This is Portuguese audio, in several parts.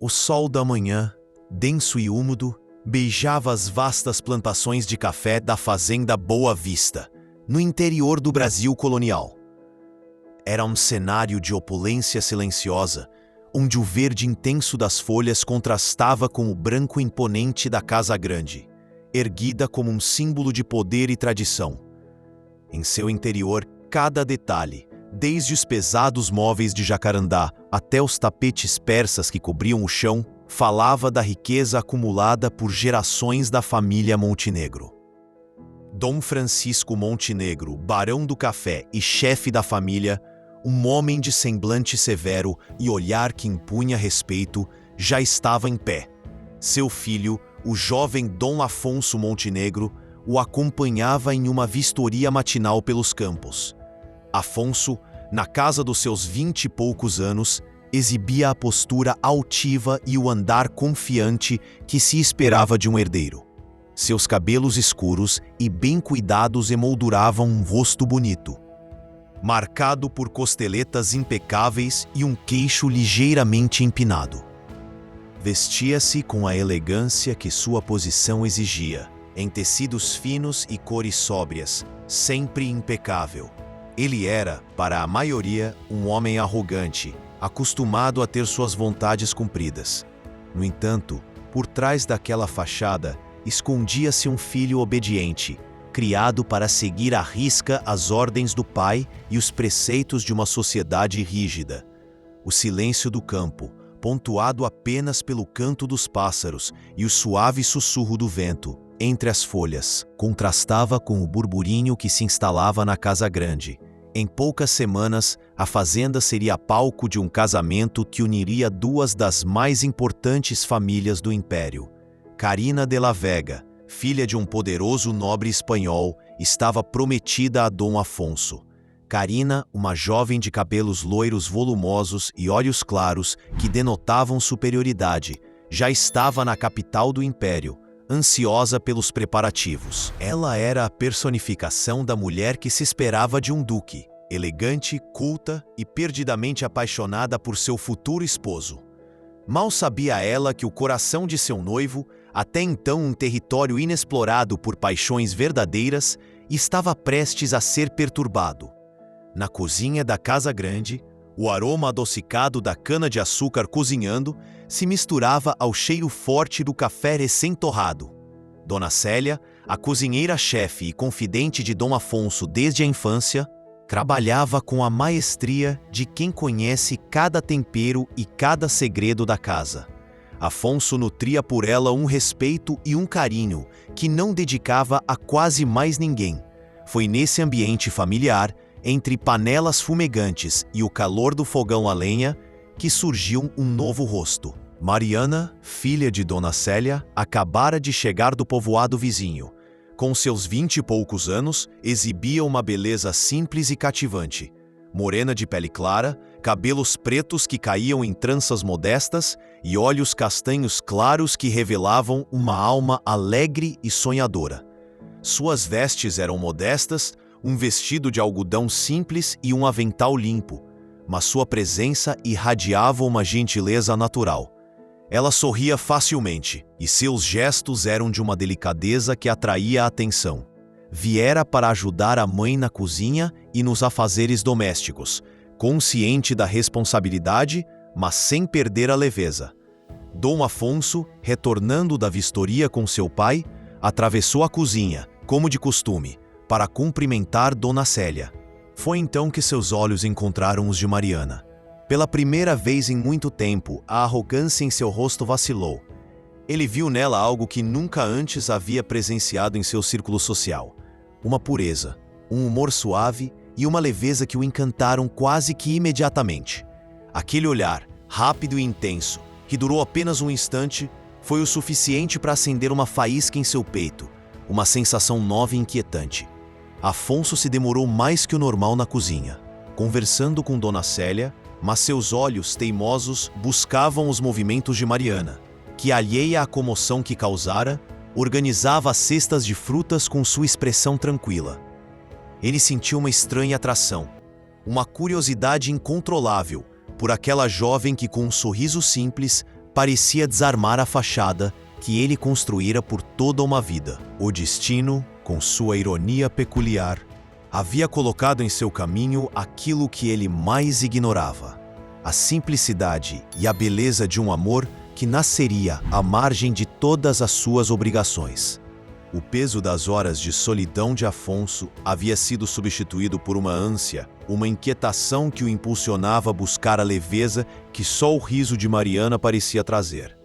O sol da manhã, denso e úmido, beijava as vastas plantações de café da fazenda Boa Vista, no interior do Brasil colonial. Era um cenário de opulência silenciosa, onde o verde intenso das folhas contrastava com o branco imponente da Casa Grande, erguida como um símbolo de poder e tradição. Em seu interior, cada detalhe, desde os pesados móveis de jacarandá até os tapetes persas que cobriam o chão, falava da riqueza acumulada por gerações da família Montenegro. Dom Francisco Montenegro, barão do café e chefe da família, um homem de semblante severo e olhar que impunha respeito, já estava em pé. Seu filho, o jovem Dom Afonso Montenegro, o acompanhava em uma vistoria matinal pelos campos. Afonso, na casa dos seus 20 e poucos anos, exibia a postura altiva e o andar confiante que se esperava de um herdeiro. Seus cabelos escuros e bem cuidados emolduravam um rosto bonito, marcado por costeletas impecáveis e um queixo ligeiramente empinado. Vestia-se com a elegância que sua posição exigia, em tecidos finos e cores sóbrias, sempre impecável. Ele era, para a maioria, um homem arrogante, acostumado a ter suas vontades cumpridas. No entanto, por trás daquela fachada, escondia-se um filho obediente, criado para seguir à risca as ordens do pai e os preceitos de uma sociedade rígida. O silêncio do campo, pontuado apenas pelo canto dos pássaros e o suave sussurro do vento entre as folhas, contrastava com o burburinho que se instalava na Casa Grande. Em poucas semanas, a fazenda seria palco de um casamento que uniria duas das mais importantes famílias do Império. Carina de la Vega, filha de um poderoso nobre espanhol, estava prometida a Dom Afonso. Carina, uma jovem de cabelos loiros volumosos e olhos claros que denotavam superioridade, já estava na capital do Império, ansiosa pelos preparativos. Ela era a personificação da mulher que se esperava de um duque, elegante, culta e perdidamente apaixonada por seu futuro esposo. Mal sabia ela que o coração de seu noivo, até então um território inexplorado por paixões verdadeiras, estava prestes a ser perturbado. Na cozinha da Casa Grande, o aroma adocicado da cana-de-açúcar cozinhando se misturava ao cheiro forte do café recém-torrado. Dona Célia, a cozinheira-chefe e confidente de Dom Afonso desde a infância, trabalhava com a maestria de quem conhece cada tempero e cada segredo da casa. Afonso nutria por ela um respeito e um carinho que não dedicava a quase mais ninguém. Foi nesse ambiente familiar, entre panelas fumegantes e o calor do fogão a lenha, que surgiu um novo rosto. Mariana, filha de Dona Célia, acabara de chegar do povoado vizinho. Com seus 20 e poucos anos, exibia uma beleza simples e cativante. Morena de pele clara, cabelos pretos que caíam em tranças modestas e olhos castanhos claros que revelavam uma alma alegre e sonhadora. Suas vestes eram modestas, um vestido de algodão simples e um avental limpo, mas sua presença irradiava uma gentileza natural. Ela sorria facilmente, e seus gestos eram de uma delicadeza que atraía a atenção. Viera para ajudar a mãe na cozinha e nos afazeres domésticos, consciente da responsabilidade, mas sem perder a leveza. Dom Afonso, retornando da vistoria com seu pai, atravessou a cozinha, como de costume, para cumprimentar Dona Célia. Foi então que seus olhos encontraram os de Mariana. Pela primeira vez em muito tempo, a arrogância em seu rosto vacilou. Ele viu nela algo que nunca antes havia presenciado em seu círculo social. Uma pureza, um humor suave e uma leveza que o encantaram quase que imediatamente. Aquele olhar, rápido e intenso, que durou apenas um instante, foi o suficiente para acender uma faísca em seu peito, uma sensação nova e inquietante. Afonso se demorou mais que o normal na cozinha, conversando com Dona Célia, mas seus olhos teimosos buscavam os movimentos de Mariana, que, alheia à comoção que causara, organizava as cestas de frutas com sua expressão tranquila. Ele sentiu uma estranha atração, uma curiosidade incontrolável por aquela jovem que, com um sorriso simples, parecia desarmar a fachada que ele construíra por toda uma vida. O destino, com sua ironia peculiar, havia colocado em seu caminho aquilo que ele mais ignorava: a simplicidade e a beleza de um amor que nasceria à margem de todas as suas obrigações. O peso das horas de solidão de Afonso havia sido substituído por uma ânsia, uma inquietação que o impulsionava a buscar a leveza que só o riso de Mariana parecia trazer.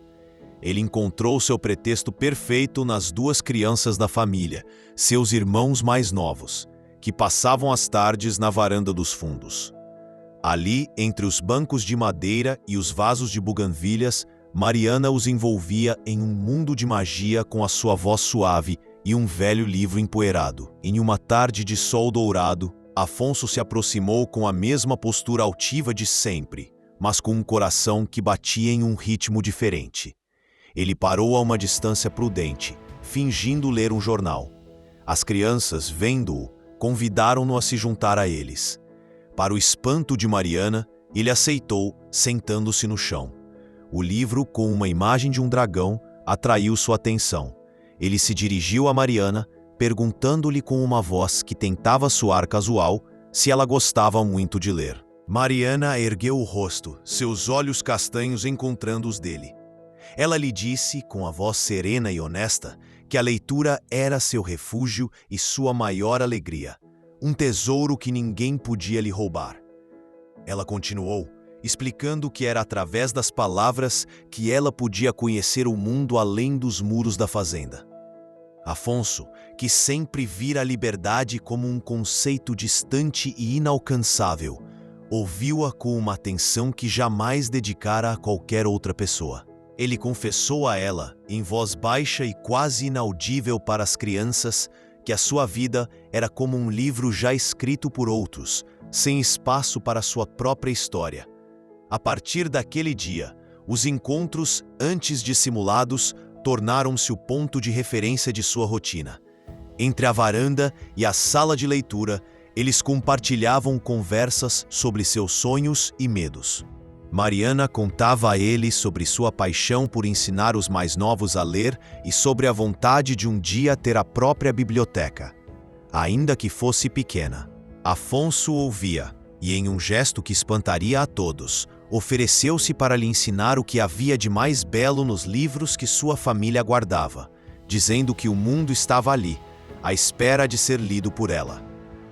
Ele encontrou seu pretexto perfeito nas duas crianças da família, seus irmãos mais novos, que passavam as tardes na varanda dos fundos. Ali, entre os bancos de madeira e os vasos de buganvílias, Mariana os envolvia em um mundo de magia com a sua voz suave e um velho livro empoeirado. Em uma tarde de sol dourado, Afonso se aproximou com a mesma postura altiva de sempre, mas com um coração que batia em um ritmo diferente. Ele parou a uma distância prudente, fingindo ler um jornal. As crianças, vendo-o, convidaram-no a se juntar a eles. Para o espanto de Mariana, ele aceitou, sentando-se no chão. O livro, com uma imagem de um dragão, atraiu sua atenção. Ele se dirigiu a Mariana, perguntando-lhe com uma voz que tentava soar casual se ela gostava muito de ler. Mariana ergueu o rosto, seus olhos castanhos encontrando os dele. Ela lhe disse, com a voz serena e honesta, que a leitura era seu refúgio e sua maior alegria, um tesouro que ninguém podia lhe roubar. Ela continuou, explicando que era através das palavras que ela podia conhecer o mundo além dos muros da fazenda. Afonso, que sempre vira a liberdade como um conceito distante e inalcançável, ouviu-a com uma atenção que jamais dedicara a qualquer outra pessoa. Ele confessou a ela, em voz baixa e quase inaudível para as crianças, que a sua vida era como um livro já escrito por outros, sem espaço para sua própria história. A partir daquele dia, os encontros, antes dissimulados, tornaram-se o ponto de referência de sua rotina. Entre a varanda e a sala de leitura, eles compartilhavam conversas sobre seus sonhos e medos. Mariana contava a ele sobre sua paixão por ensinar os mais novos a ler e sobre a vontade de um dia ter a própria biblioteca, ainda que fosse pequena. Afonso ouvia, e em um gesto que espantaria a todos, ofereceu-se para lhe ensinar o que havia de mais belo nos livros que sua família guardava, dizendo que o mundo estava ali, à espera de ser lido por ela.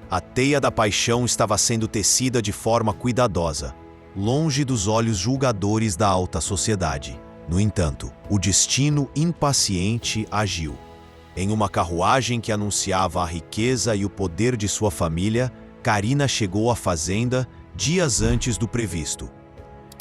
A teia da paixão estava sendo tecida de forma cuidadosa, longe dos olhos julgadores da alta sociedade. No entanto, o destino impaciente agiu. Em uma carruagem que anunciava a riqueza e o poder de sua família, Carina chegou à fazenda dias antes do previsto.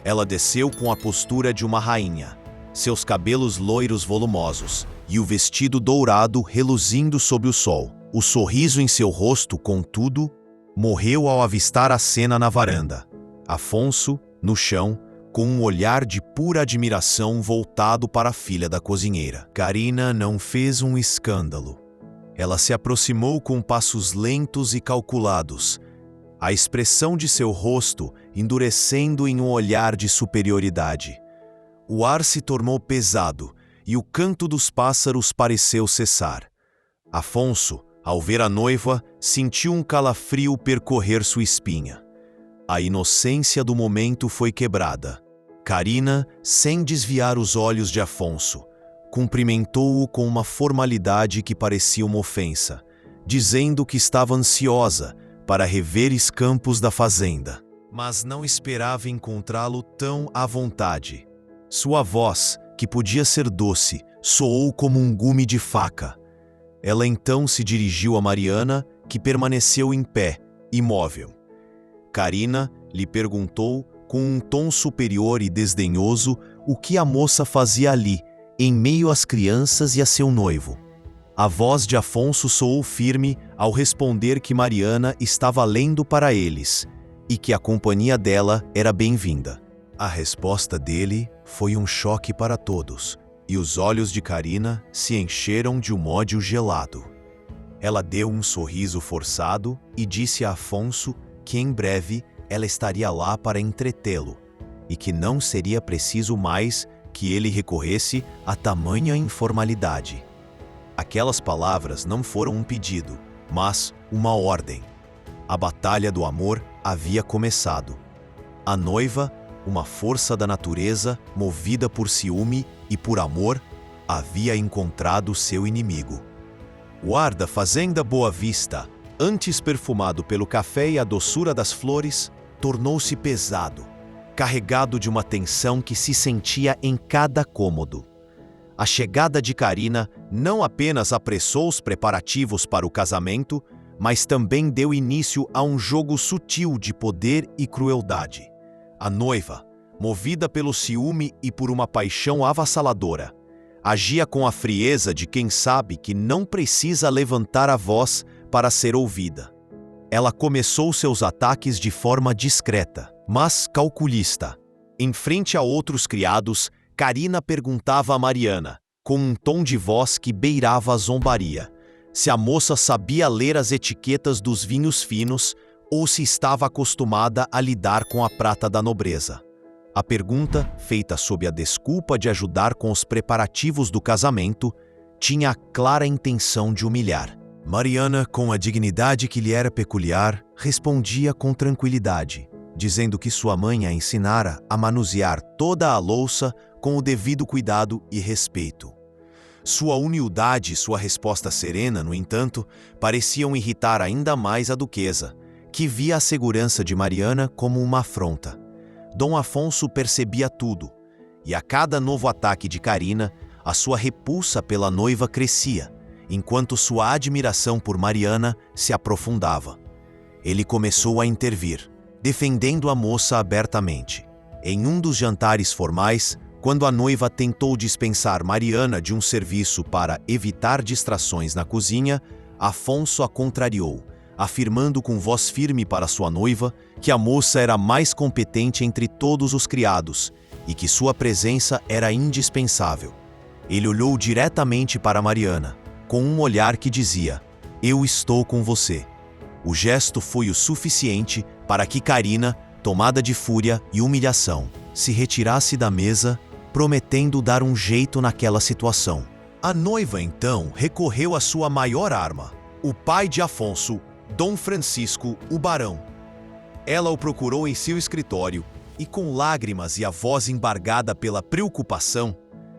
Ela desceu com a postura de uma rainha, seus cabelos loiros volumosos e o vestido dourado reluzindo sob o sol. O sorriso em seu rosto, contudo, morreu ao avistar a cena na varanda. Afonso, no chão, com um olhar de pura admiração voltado para a filha da cozinheira. Carina não fez um escândalo. Ela se aproximou com passos lentos e calculados, a expressão de seu rosto endurecendo em um olhar de superioridade. O ar se tornou pesado e o canto dos pássaros pareceu cessar. Afonso, ao ver a noiva, sentiu um calafrio percorrer sua espinha. A inocência do momento foi quebrada. Carina, sem desviar os olhos de Afonso, cumprimentou-o com uma formalidade que parecia uma ofensa, dizendo que estava ansiosa para rever os campos da fazenda, mas não esperava encontrá-lo tão à vontade. Sua voz, que podia ser doce, soou como um gume de faca. Ela então se dirigiu a Mariana, que permaneceu em pé, imóvel. Carina lhe perguntou, com um tom superior e desdenhoso, o que a moça fazia ali, em meio às crianças e a seu noivo. A voz de Afonso soou firme ao responder que Mariana estava lendo para eles e que a companhia dela era bem-vinda. A resposta dele foi um choque para todos, e os olhos de Carina se encheram de um ódio gelado. Ela deu um sorriso forçado e disse a Afonso que em breve ela estaria lá para entretê-lo e que não seria preciso mais que ele recorresse a tamanha informalidade. Aquelas palavras não foram um pedido, mas uma ordem. A batalha do amor havia começado. A noiva, uma força da natureza, movida por ciúme e por amor, havia encontrado seu inimigo. O ar da fazenda Boa Vista, antes perfumado pelo café e a doçura das flores, tornou-se pesado, carregado de uma tensão que se sentia em cada cômodo. A chegada de Karina não apenas apressou os preparativos para o casamento, mas também deu início a um jogo sutil de poder e crueldade. A noiva, movida pelo ciúme e por uma paixão avassaladora, agia com a frieza de quem sabe que não precisa levantar a voz para ser ouvida. Ela começou seus ataques de forma discreta, mas calculista. Em frente a outros criados, Karina perguntava a Mariana, com um tom de voz que beirava a zombaria, se a moça sabia ler as etiquetas dos vinhos finos ou se estava acostumada a lidar com a prata da nobreza. A pergunta, feita sob a desculpa de ajudar com os preparativos do casamento, tinha a clara intenção de humilhar. Mariana, com a dignidade que lhe era peculiar, respondia com tranquilidade, dizendo que sua mãe a ensinara a manusear toda a louça com o devido cuidado e respeito. Sua humildade e sua resposta serena, no entanto, pareciam irritar ainda mais a duquesa, que via a segurança de Mariana como uma afronta. Dom Afonso percebia tudo, e a cada novo ataque de Karina, a sua repulsa pela noiva crescia, enquanto sua admiração por Mariana se aprofundava. Ele começou a intervir, defendendo a moça abertamente. Em um dos jantares formais, quando a noiva tentou dispensar Mariana de um serviço para evitar distrações na cozinha, Afonso a contrariou, afirmando com voz firme para sua noiva que a moça era mais competente entre todos os criados e que sua presença era indispensável. Ele olhou diretamente para Mariana, com um olhar que dizia: "Eu estou com você." O gesto foi o suficiente para que Karina, tomada de fúria e humilhação, se retirasse da mesa, prometendo dar um jeito naquela situação. A noiva, então, recorreu à sua maior arma, o pai de Afonso, Dom Francisco, o Barão. Ela o procurou em seu escritório e, com lágrimas e a voz embargada pela preocupação,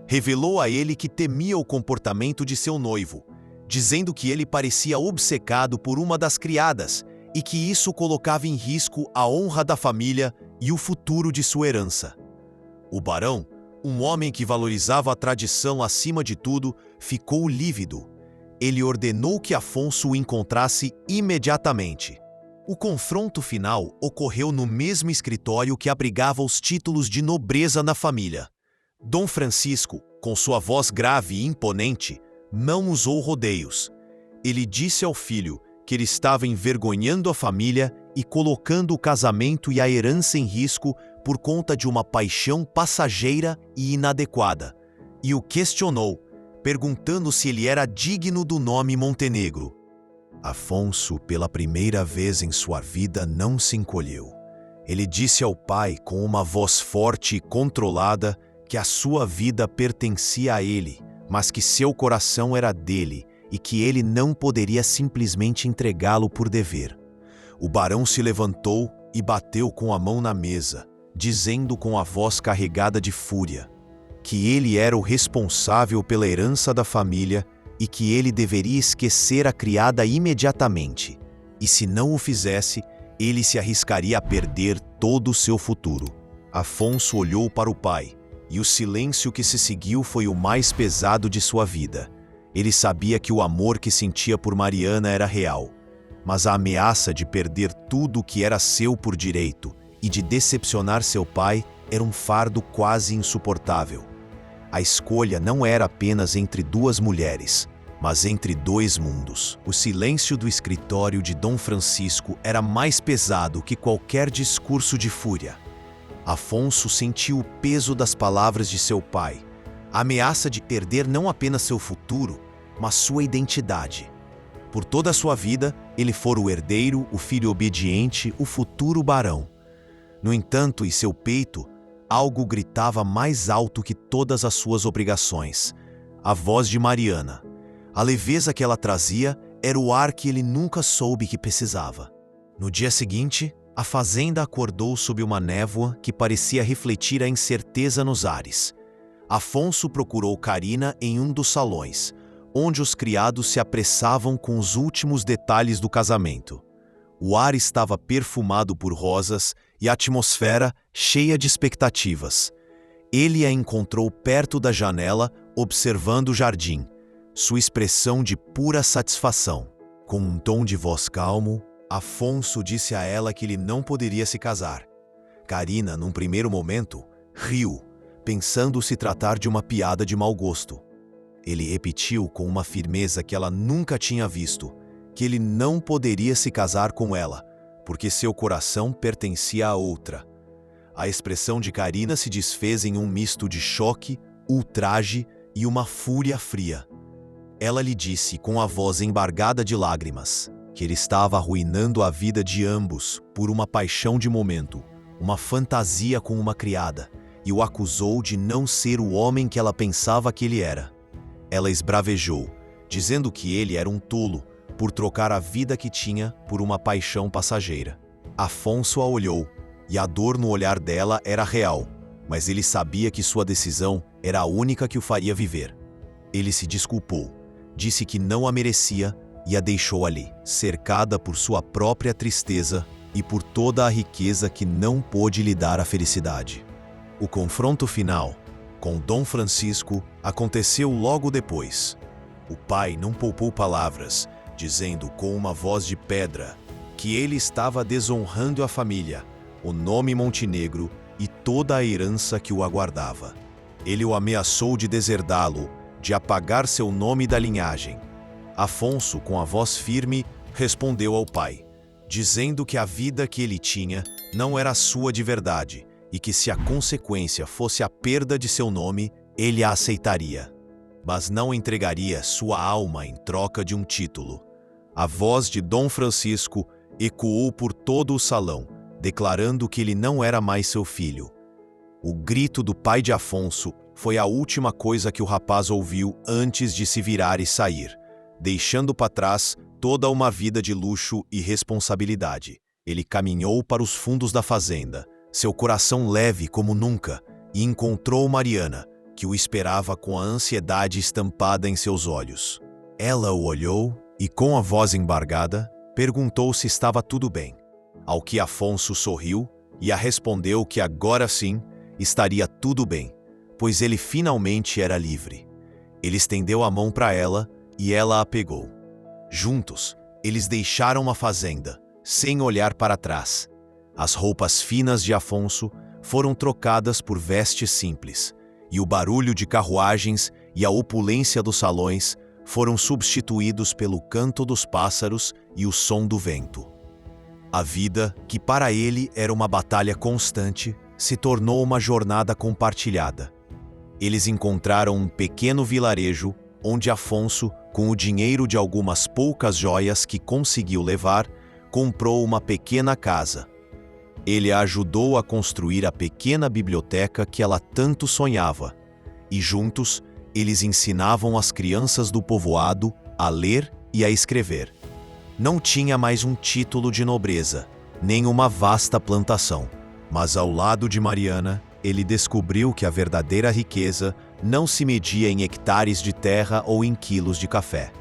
revelou a ele que temia o comportamento de seu noivo, dizendo que ele parecia obcecado por uma das criadas e que isso colocava em risco a honra da família e o futuro de sua herança. O barão, um homem que valorizava a tradição acima de tudo, ficou lívido. Ele ordenou que Afonso o encontrasse imediatamente. O confronto final ocorreu no mesmo escritório que abrigava os títulos de nobreza na família. Dom Francisco, com sua voz grave e imponente, não usou rodeios. Ele disse ao filho que ele estava envergonhando a família e colocando o casamento e a herança em risco por conta de uma paixão passageira e inadequada, e o questionou, perguntando se ele era digno do nome Montenegro. Afonso, pela primeira vez em sua vida, não se encolheu. Ele disse ao pai, com uma voz forte e controlada, que a sua vida pertencia a ele, mas que seu coração era dele e que ele não poderia simplesmente entregá-lo por dever. O barão se levantou e bateu com a mão na mesa, dizendo com a voz carregada de fúria que ele era o responsável pela herança da família e que ele deveria esquecer a criada imediatamente, e se não o fizesse, ele se arriscaria a perder todo o seu futuro. Afonso olhou para o pai, e o silêncio que se seguiu foi o mais pesado de sua vida. Ele sabia que o amor que sentia por Mariana era real, mas a ameaça de perder tudo o que era seu por direito e de decepcionar seu pai era um fardo quase insuportável. A escolha não era apenas entre duas mulheres, mas entre dois mundos. O silêncio do escritório de Dom Francisco era mais pesado que qualquer discurso de fúria. Afonso sentiu o peso das palavras de seu pai, a ameaça de perder não apenas seu futuro, mas sua identidade. Por toda a sua vida, ele fora o herdeiro, o filho obediente, o futuro barão. No entanto, em seu peito, algo gritava mais alto que todas as suas obrigações: a voz de Mariana. A leveza que ela trazia era o ar que ele nunca soube que precisava. No dia seguinte, a fazenda acordou sob uma névoa que parecia refletir a incerteza nos ares. Afonso procurou Carina em um dos salões, onde os criados se apressavam com os últimos detalhes do casamento. O ar estava perfumado por rosas e a atmosfera cheia de expectativas. Ele a encontrou perto da janela, observando o jardim, sua expressão de pura satisfação. Com um tom de voz calmo, Afonso disse a ela que ele não poderia se casar. Carina, num primeiro momento, riu, pensando se tratar de uma piada de mau gosto. Ele repetiu com uma firmeza que ela nunca tinha visto, que ele não poderia se casar com ela, porque seu coração pertencia a outra. A expressão de Carina se desfez em um misto de choque, ultraje e uma fúria fria. Ela lhe disse com a voz embargada de lágrimas que ele estava arruinando a vida de ambos por uma paixão de momento, uma fantasia com uma criada, e o acusou de não ser o homem que ela pensava que ele era. Ela esbravejou, dizendo que ele era um tolo por trocar a vida que tinha por uma paixão passageira. Afonso a olhou, e a dor no olhar dela era real, mas ele sabia que sua decisão era a única que o faria viver. Ele se desculpou, disse que não a merecia e a deixou ali, cercada por sua própria tristeza e por toda a riqueza que não pôde lhe dar a felicidade. O confronto final com Dom Francisco aconteceu logo depois. O pai não poupou palavras, dizendo com uma voz de pedra que ele estava desonrando a família, o nome Montenegro e toda a herança que o aguardava. Ele o ameaçou de deserdá-lo, de apagar seu nome da linhagem. Afonso, com a voz firme, respondeu ao pai, dizendo que a vida que ele tinha não era sua de verdade e que se a consequência fosse a perda de seu nome, ele a aceitaria, mas não entregaria sua alma em troca de um título. A voz de Dom Francisco ecoou por todo o salão, declarando que ele não era mais seu filho. O grito do pai de Afonso foi a última coisa que o rapaz ouviu antes de se virar e sair, deixando para trás toda uma vida de luxo e responsabilidade. Ele caminhou para os fundos da fazenda, seu coração leve como nunca, e encontrou Mariana, que o esperava com a ansiedade estampada em seus olhos. Ela o olhou e, com a voz embargada, perguntou se estava tudo bem. Ao que Afonso sorriu e a respondeu que agora sim estaria tudo bem, pois ele finalmente era livre. Ele estendeu a mão para ela e ela a pegou. Juntos, eles deixaram a fazenda, sem olhar para trás. As roupas finas de Afonso foram trocadas por vestes simples, e o barulho de carruagens e a opulência dos salões foram substituídos pelo canto dos pássaros e o som do vento. A vida, que para ele era uma batalha constante, se tornou uma jornada compartilhada. Eles encontraram um pequeno vilarejo onde Afonso, com o dinheiro de algumas poucas joias que conseguiu levar, comprou uma pequena casa. Ele a ajudou a construir a pequena biblioteca que ela tanto sonhava, e juntos eles ensinavam as crianças do povoado a ler e a escrever. Não tinha mais um título de nobreza, nem uma vasta plantação, mas ao lado de Mariana, ele descobriu que a verdadeira riqueza não se media em hectares de terra ou em quilos de café,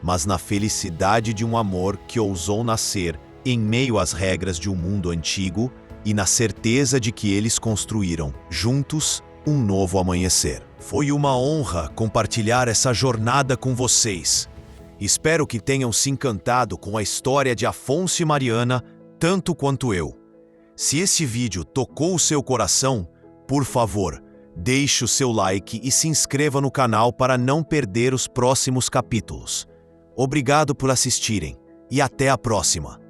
mas na felicidade de um amor que ousou nascer em meio às regras de um mundo antigo e na certeza de que eles construíram, juntos, um novo amanhecer. Foi uma honra compartilhar essa jornada com vocês. Espero que tenham se encantado com a história de Afonso e Mariana tanto quanto eu. Se esse vídeo tocou o seu coração, por favor, deixe o seu like e se inscreva no canal para não perder os próximos capítulos. Obrigado por assistirem e até a próxima!